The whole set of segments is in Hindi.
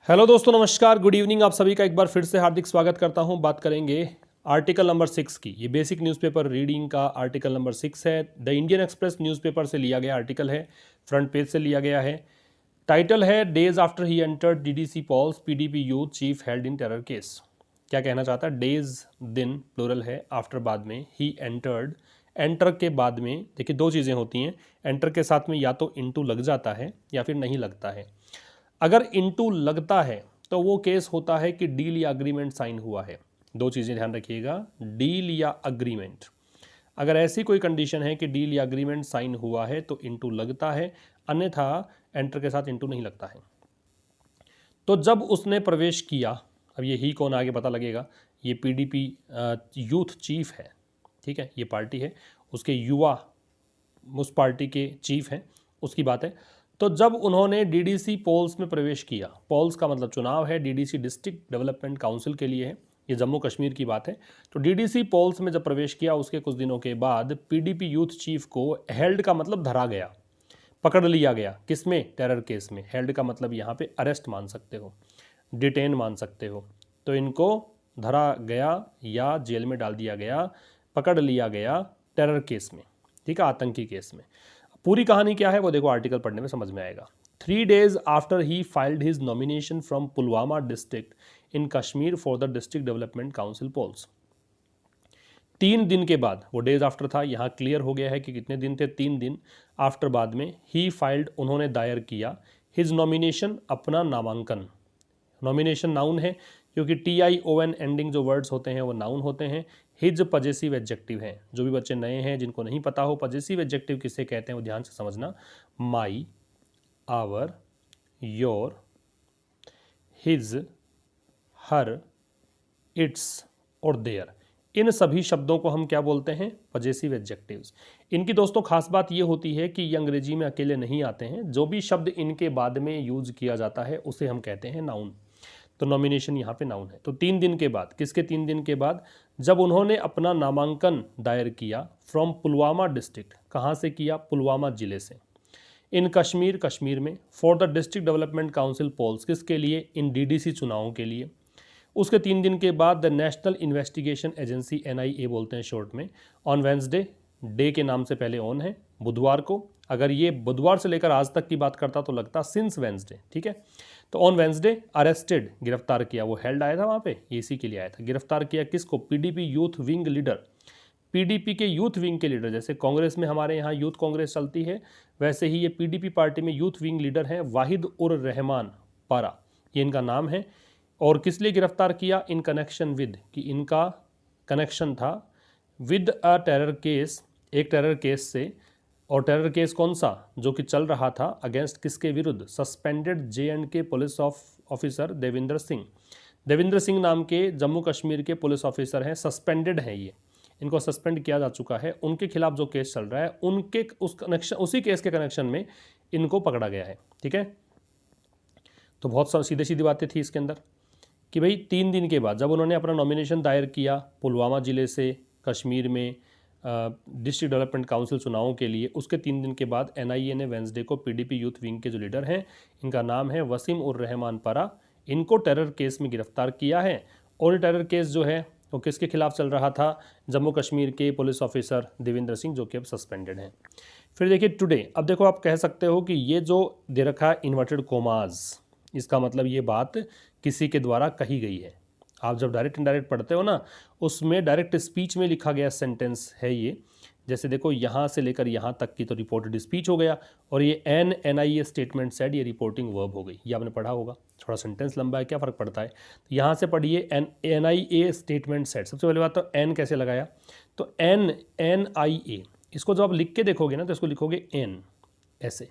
हेलो दोस्तों, नमस्कार, गुड इवनिंग। आप सभी का एक बार फिर से हार्दिक स्वागत करता हूं। बात करेंगे आर्टिकल नंबर 6 की। ये बेसिक न्यूज़पेपर रीडिंग का आर्टिकल नंबर 6 है। द इंडियन एक्सप्रेस न्यूज़पेपर से लिया गया आर्टिकल है, फ्रंट पेज से लिया गया है। टाइटल है days after he entered DDC polls PDP youth chief held in terror case. क्या कहना चाहता है? डेज दिन प्लूरल है, आफ्टर बाद में, ही एंटर्ड एंटर के बाद में। देखिए दो चीज़ें होती हैं, एंटर के साथ में या तो इनटू लग जाता है या फिर नहीं लगता है। अगर इनटू लगता है तो वो केस होता है कि डील या अग्रीमेंट साइन हुआ है। दो चीज़ें ध्यान रखिएगा, डील या अग्रीमेंट। अगर ऐसी कोई कंडीशन है कि डील या अग्रीमेंट साइन हुआ है तो इनटू लगता है, अन्यथा एंटर के साथ इनटू नहीं लगता है। तो जब उसने प्रवेश किया, अब ये ही कौन आगे पता लगेगा। ये पीडीपी यूथ चीफ है, ठीक है, ये पार्टी है, उसके युवा उस पार्टी के चीफ हैं, उसकी बात है। तो जब उन्होंने डीडीसी पोल्स में प्रवेश किया, पोल्स का मतलब चुनाव है, डीडीसी डिस्ट्रिक्ट डेवलपमेंट काउंसिल के लिए है, ये जम्मू कश्मीर की बात है। तो डीडीसी पोल्स में जब प्रवेश किया उसके कुछ दिनों के बाद पीडीपी यूथ चीफ को हेल्ड का मतलब धरा गया, पकड़ लिया गया। किसमें? टेरर केस में। हेल्ड का मतलब यहाँ पे अरेस्ट मान सकते हो, डिटेन मान सकते हो। तो इनको धरा गया या जेल में डाल दिया गया, पकड़ लिया गया टेरर केस में, ठीक है, आतंकी केस में। पूरी कहानी क्या है वो देखो, आर्टिकल पढ़ने में समझ में आएगा। 3 days after he filed his nomination from Pulwama district in Kashmir for the district development council polls. 3 दिन के बाद, वो डेज आफ्टर था, यहाँ क्लियर हो गया है कि कितने दिन थे, 3 दिन आफ्टर बाद में। ही फाइल्ड, उन्होंने दायर किया, हिज नॉमिनेशन, अपना नामांकन। नॉमिनेशन नाउन है क्योंकि TION एंडिंग जो वर्ड्स होते हैं वो नाउन होते हैं। हिज पजेसिव एडजेक्टिव है। जो भी बच्चे नए हैं जिनको नहीं पता हो पजेसिव एडजेक्टिव किसे कहते हैं वो ध्यान से समझना। My, our, your, his, her, its और देयर, इन सभी शब्दों को हम क्या बोलते हैं? Possessive adjectives. इनकी दोस्तों खास बात ये होती है कि ये अंग्रेजी में अकेले नहीं आते हैं, जो भी शब्द इनके बाद में यूज किया जाता है उसे हम कहते हैं नाउन। तो नॉमिनेशन यहाँ पे नाउन है। तो 3 दिन के बाद, किसके 3 दिन के बाद? जब उन्होंने अपना नामांकन दायर किया फ्रॉम पुलवामा डिस्ट्रिक्ट। कहाँ से किया? पुलवामा जिले से। इन कश्मीर, कश्मीर में। For the district development council polls, किसके लिए? इन DDC चुनावों के लिए। उसके 3 दिन के बाद the national investigation agency NIA बोलते हैं शॉर्ट में, ऑन वेंसडे, डे के नाम से पहले ऑन है, बुधवार को। अगर ये बुधवार से लेकर आज तक की बात करता तो लगता सिंस वेंसडे, ठीक है। तो ऑन वेंसडे अरेस्टेड, गिरफ्तार किया। वो हेल्ड आया था वहाँ पे, ये इसी के लिए आया था। गिरफ्तार किया किसको? PDP youth wing leader. PDP के यूथ विंग के लीडर, जैसे कांग्रेस में हमारे यहाँ यूथ कांग्रेस चलती है, वैसे ही ये PDP पार्टी में यूथ विंग लीडर हैं, वाहिद उर रहमान पारा, ये इनका नाम है। और किस लिए गिरफ्तार किया? इन कनेक्शन विद, कि इनका कनेक्शन था विद अ टेरर केस, एक टेरर केस से। और टेरर केस कौन सा? जो कि चल रहा था अगेंस्ट किसके विरुद्ध? Suspended J&K police officer Devinder Singh. Devinder Singh नाम के जम्मू कश्मीर के पुलिस ऑफिसर हैं, सस्पेंडेड हैं ये, इनको सस्पेंड किया जा चुका है। उनके खिलाफ जो केस चल रहा है उनके उस कनेक्शन, उसी केस के कनेक्शन में इनको पकड़ा गया है, ठीक है। तो बहुत सीधी सीधी बातें थी इसके अंदर कि भाई 3 दिन के बाद जब उन्होंने अपना नॉमिनेशन दायर किया पुलवामा ज़िले से कश्मीर में डिस्ट्रिक्ट डेवलपमेंट काउंसिल चुनावों के लिए, उसके 3 दिन के बाद NIA ने वेंसडे को PDP यूथ विंग के जो लीडर हैं, इनका नाम है वसीम उर रहमान परा, इनको टेरर केस में गिरफ्तार किया है। और टेरर केस जो है वो किसके खिलाफ चल रहा था? जम्मू कश्मीर के पुलिस ऑफिसर देविंदर सिंह, जो कि अब सस्पेंडेड हैं। फिर देखिए टुडे, अब देखो आप कह सकते हो कि ये जो दे रखा है इन्वर्टेड कोमाज, इसका मतलब ये बात किसी के द्वारा कही गई है। आप जब डायरेक्ट इनडायरेक्ट पढ़ते हो ना, उसमें डायरेक्ट स्पीच में लिखा गया सेंटेंस है ये। जैसे देखो यहाँ से लेकर यहाँ तक की तो रिपोर्टेड स्पीच हो गया, और ये NIA स्टेटमेंट सेड, ये रिपोर्टिंग वर्ब हो गई। ये आपने पढ़ा होगा, थोड़ा सेंटेंस लंबा है, क्या फ़र्क पड़ता है। तो यहाँ से पढ़िए NIA स्टेटमेंट सेड। सबसे पहले बात तो N कैसे लगाया, तो NIA, इसको जब आप लिख के देखोगे ना तो इसको लिखोगे N ऐसे।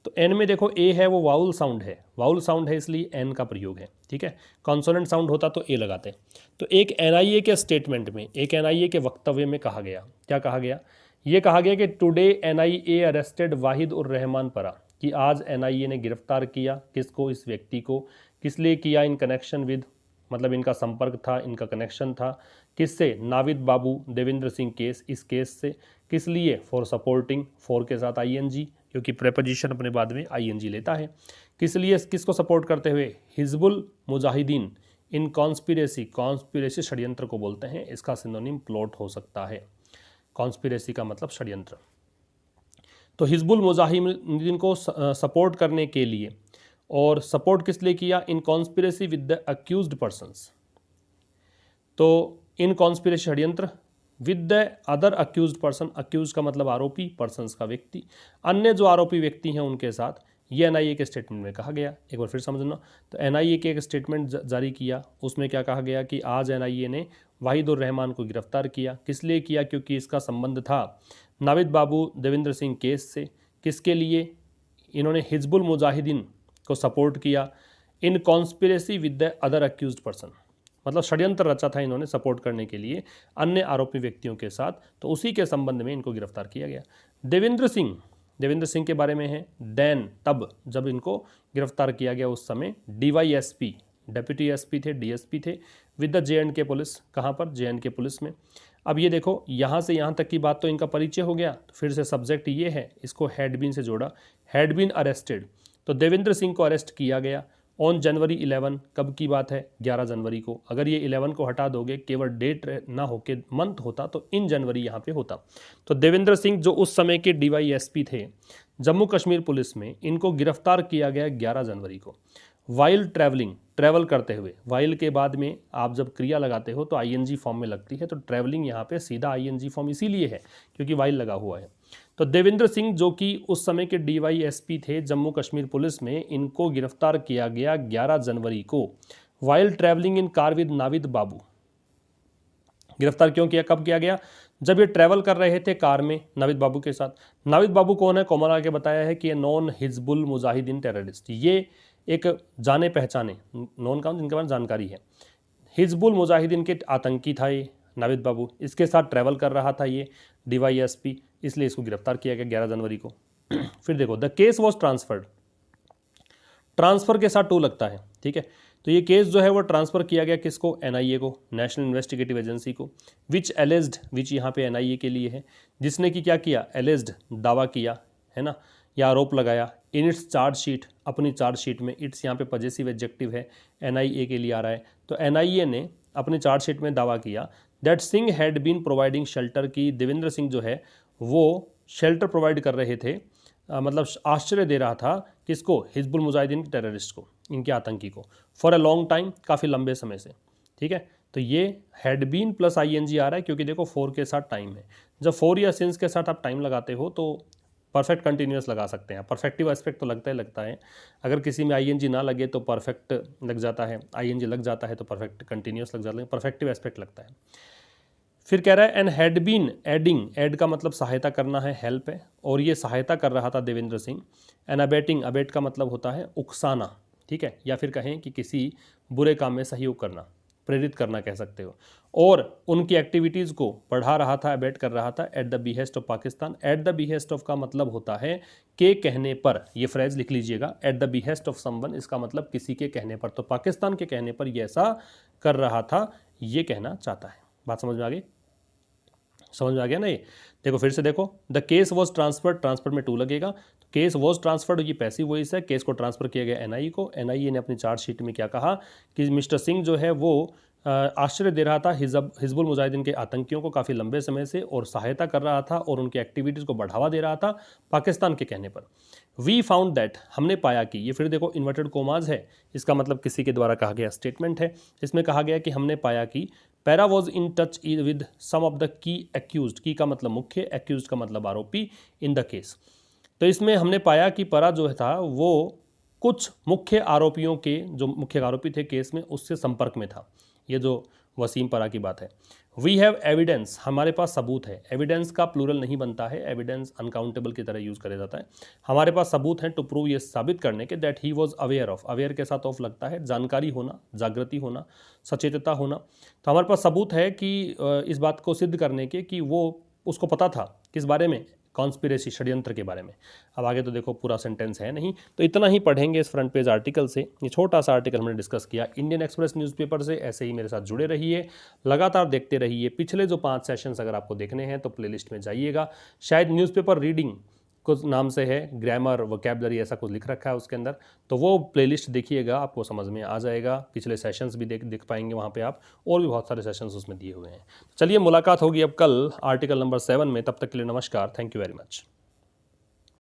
तो N में देखो A है, वो वाउल साउंड है, वाउल साउंड है इसलिए N का प्रयोग है, ठीक है। कॉन्सोनेंट साउंड होता तो A लगाते। तो एक NIA के स्टेटमेंट में, एक NIA के वक्तव्य में कहा गया, क्या कहा गया? ये कहा गया कि टुडे NIA अरेस्टेड वाहिद उर रहमान परा, कि आज NIA ने गिरफ्तार किया किसको? इस व्यक्ति को। किस लिए किया? इन कनेक्शन विद, मतलब इनका संपर्क था, इनका कनेक्शन था किससे? नाविद बाबू देविंद्र सिंह केस, इस केस से। किस लिए? फॉर सपोर्टिंग, फॉर के साथ ING, क्योंकि प्रेपोजिशन अपने बाद में आईएनजी लेता है। किसको सपोर्ट करते हुए? हिजबुल मुजाहिदीन इन कॉन्स्पिरेसी षड्यंत्र को बोलते हैं। इसका सिनोनिम प्लॉट हो सकता है। कॉन्स्पिरेसी का मतलब षड्यंत्र। तो हिजबुल मुजाहिदीन को सपोर्ट करने के लिए, और सपोर्ट किस लिए किया? In conspiracy with the accused persons. तो इन कॉन्स्पिरेसी षड्यंत्र with the other accused person, accuse का मतलब आरोपी, पर्सन्स का व्यक्ति, अन्य जो आरोपी व्यक्ति हैं उनके साथ, ये एनआईए के स्टेटमेंट में कहा गया। एक बार फिर समझना। तो एनआईए के एक स्टेटमेंट जारी किया, उसमें क्या कहा गया कि आज एनआईए ने वाहिद उर रहमान को गिरफ्तार किया। किस लिए किया? क्योंकि इसका संबंध था नाविद बाबू देवेंद्र सिंह केस से। किसके लिए? इन्होंने हिजबुल मुजाहिदीन को सपोर्ट किया in conspiracy with the other accused person, मतलब षड्यंत्र रचा था इन्होंने सपोर्ट करने के लिए अन्य आरोपी व्यक्तियों के साथ। तो उसी के संबंध में इनको गिरफ्तार किया गया। देवेंद्र सिंह के बारे में है। देन तब जब इनको गिरफ्तार किया गया उस समय डीवाईएसपी, डेप्यूटी एसपी थे, डीएसपी थे विद द जे.एंड.के पुलिस। कहाँ पर? जे.एंड.के पुलिस में। अब ये देखो, यहाँ से यहाँ तक की बात तो इनका परिचय हो गया। तो फिर से सब्जेक्ट ये है, इसको हैड बीन से जोड़ा। हैड बीन अरेस्टेड, तो देवेंद्र सिंह को अरेस्ट किया गया ऑन जनवरी 11। कब की बात है? 11 जनवरी को। अगर ये 11 को हटा दोगे, केवल डेट ना होके मंथ होता, तो इन जनवरी यहाँ पे होता। तो देवेंद्र सिंह जो उस समय के डीवाईएसपी थे जम्मू कश्मीर पुलिस में, इनको गिरफ्तार किया गया 11 जनवरी को। वाइल ट्रैवल करते हुए, वाइल के बाद में आप जब क्रिया लगाते हो तो आईएनजी फॉर्म में लगती है, तो ट्रैवलिंग यहाँ पे सीधा आईएनजी फॉर्म इसीलिए है क्योंकि वाइल लगा हुआ है। तो देवेंद्र सिंह जो कि उस समय के डीवाईएसपी थे जम्मू कश्मीर पुलिस में, इनको गिरफ्तार किया गया 11 जनवरी को while travelling in car with Navid Babu. गिरफ्तार क्यों किया, कब किया गया? जब ये ट्रैवल कर रहे थे कार में नाविद बाबू के साथ। नाविद बाबू कौन है? कोमल आगे बताया है कि ये नॉन हिजबुल मुजाहिदीन टेररिस्ट, ये एक जाने पहचाने, नॉन का जिनके पास जानकारी है, हिजबुल मुजाहिदीन के आतंकी था ये नाविद बाबू। इसके साथ ट्रैवल कर रहा था ये डीवाईएसपी, इसलिए इसको गिरफ्तार किया गया 11 जनवरी को। फिर देखो, the case was transferred, transfer के साथ टू लगता है, ठीक है। तो ये केस जो है वो ट्रांसफर किया गया किसको? एनआईए को, नेशनल इन्वेस्टिगेटिव एजेंसी को। विच एलेज्ड, विच यहाँ पे एनआईए के लिए है, जिसने कि क्या किया? एलेज्ड, दावा किया है ना, या आरोप लगाया। इन इट्स चार्जशीट, अपनी चार्जशीट में, इट्स यहाँ पे पजेसिव एडजेक्टिव है, एनआईए के लिए आ रहा है। तो एनआईए ने अपनी चार्जशीट में दावा किया that Singh had been providing shelter, की देवेंद्र सिंह जो है वो शेल्टर प्रोवाइड कर रहे थे, मतलब आश्रय दे रहा था किसको? हिजबुल मुजाहिदीन टेररिस्ट को, इनके आतंकी को, फॉर अ लॉन्ग टाइम, काफ़ी लंबे समय से, ठीक है। तो ये हैड बीन प्लस आईएनजी आ रहा है क्योंकि देखो 4 के साथ टाइम है। जब 4 या सिंस के साथ आप टाइम लगाते हो तो परफेक्ट कंटिन्यूस लगा सकते हैं। परफेक्टिव एस्पेक्ट तो लगता है। अगर किसी में आईएनजी ना लगे तो परफेक्ट लग जाता है, आईएनजी लग जाता है तो परफेक्ट कंटिन्यूस लग जाता है, परफेक्टिव एस्पेक्ट लगता है। फिर कह रहा है and had been adding, aid का मतलब सहायता करना है, हेल्प है, और ये सहायता कर रहा था Devendra Singh. And abetting, abate का मतलब होता है उकसाना, ठीक है, या फिर कहें कि किसी बुरे काम में सहयोग करना, प्रेरित करना कह सकते हो। और उनकी एक्टिविटीज़ को बढ़ा रहा था, अबेट कर रहा था, at the behest of Pakistan. At the behest of का मतलब होता है के कहने पर, ये फ्रेज लिख लीजिएगा, at the behest of someone, इसका मतलब किसी के कहने पर। तो पाकिस्तान के कहने पर ये ऐसा कर रहा था, ये कहना चाहता है। बात समझ में आ गई? समझ में आ गया ना ये? देखो फिर से देखो, the case was transferred, transfer में टू लगेगा। तो केस वॉज ट्रांसफर्ड, ये पैसिव वॉइस है, केस को ट्रांसफर किया गया एनआईए को। एनआईए ने अपनी चार्जशीट में क्या कहा कि मिस्टर सिंह जो है वो आश्रय दे रहा था हिजबुल मुजाहिदीन के आतंकियों को काफ़ी लंबे समय से, और सहायता कर रहा था और उनकी एक्टिविटीज़ को बढ़ावा दे रहा था पाकिस्तान के कहने पर। वी फाउंड दैट, हमने पाया कि, ये फिर देखो इन्वर्टेड कोमाज है, इसका मतलब किसी के द्वारा कहा गया स्टेटमेंट है। इसमें कहा गया कि हमने पाया कि Para was in touch with some of the key accused, key का मतलब मुख्य, एक्यूज्ड का मतलब आरोपी, इन द केस। तो इसमें हमने पाया कि परा जो था वो कुछ मुख्य आरोपियों के, जो मुख्य आरोपी थे केस में, उससे संपर्क में था। ये जो वसीम परा की बात है। वी हैव एविडेंस, हमारे पास सबूत है। एविडेंस का प्लूरल नहीं बनता है, एविडेंस अनकाउंटेबल की तरह यूज़ किया जाता है। हमारे पास सबूत हैं टू प्रूव, ये साबित करने के, that he was aware of, aware के साथ ऑफ लगता है, जानकारी होना, जागृति होना, सचेतता होना। तो हमारे पास सबूत है कि इस बात को सिद्ध करने के कि वो, उसको पता था किस बारे में? कॉन्स्पिरेसी, षड्यंत्र के बारे में। अब आगे तो देखो पूरा सेंटेंस है नहीं, तो इतना ही पढ़ेंगे इस फ्रंट पेज आर्टिकल से। ये छोटा सा आर्टिकल हमने डिस्कस किया इंडियन एक्सप्रेस न्यूज़पेपर से। ऐसे ही मेरे साथ जुड़े रहिए, लगातार देखते रहिए। पिछले जो 5 सेशंस अगर आपको देखने हैं तो प्लेलिस्ट में जाइएगा। शायद न्यूज़पेपर रीडिंग कुछ नाम से है, ग्रामर वोकैबुलरी ऐसा कुछ लिख रखा है उसके अंदर। तो वो प्लेलिस्ट देखिएगा, आपको समझ में आ जाएगा। पिछले सेशंस भी देख पाएंगे वहाँ पे आप, और भी बहुत सारे सेशंस उसमें दिए हुए हैं। चलिए मुलाकात होगी अब कल आर्टिकल नंबर 7 में। तब तक के लिए नमस्कार, थैंक यू वेरी मच।